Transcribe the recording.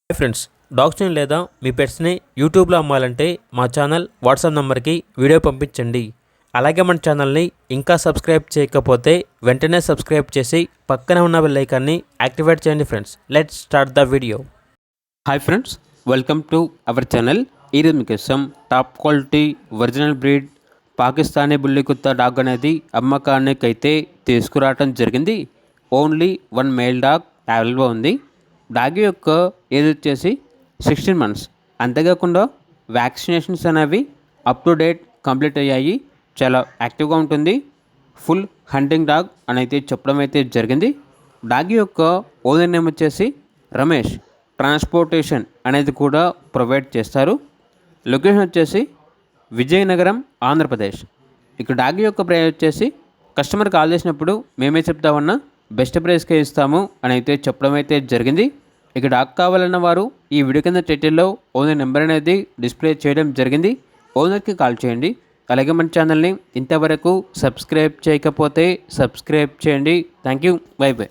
Hi friends, డాగ్స్ని లేదా మీ పెట్స్ని యూట్యూబ్లో అమ్మాలంటే మా ఛానల్ వాట్సాప్ నెంబర్కి వీడియో పంపించండి. అలాగే మన ఛానల్ని ఇంకా సబ్స్క్రైబ్ చేయకపోతే వెంటనే సబ్స్క్రైబ్ చేసి పక్కనే ఉన్న బెల్ ఐకాన్ని యాక్టివేట్ చేయండి. Friends, let's start the video. Hi friends, welcome to our channel. ఈరోజు మీకోసం top quality original breed Pakistani బుల్లి కుత్తా డాగ్ అనేది అమ్మకానికి అయితే తీసుకురావడం జరిగింది. ఓన్లీ 1 మేల్ డాగ్ అవైలబుల్గా ఉంది. డాగ్ యొక్క ఏజ్ వచ్చేసి 16 months. అంతేకాకుండా వ్యాక్సినేషన్స్ అనేవి అప్ టు డేట్ కంప్లీట్ అయ్యాయి. చాలా యాక్టివ్గా ఉంటుంది. ఫుల్ హంటింగ్ డాగ్ అని అయితే చెప్పడం అయితే జరిగింది. డాగ్ యొక్క ఓనర్ నేమ్ వచ్చేసి రమేష్. ట్రాన్స్పోర్టేషన్ అనేది కూడా ప్రొవైడ్ చేస్తారు. లొకేషన్ వచ్చేసి విజయనగరం, ఆంధ్రప్రదేశ్. ఇక డాగ్ యొక్క ప్రైస్ వచ్చేసి కస్టమర్ కాల్ చేసినప్పుడు మేమే చెప్తామన్నా బెస్ట్ ప్రైస్కే ఇస్తాము అని అయితే చెప్పడం అయితే జరిగింది. ఇక డాగ్ కావాలన్న వారు ఈ వీడియో కింద టైటిల్లో ఓనర్ నెంబర్ అనేది డిస్ప్లే చేయడం జరిగింది. ఓనర్కి కాల్ చేయండి. అలాగే మన ఛానల్ని ఇంతవరకు సబ్స్క్రైబ్ చేయకపోతే సబ్స్క్రైబ్ చేయండి. Thank you. By by.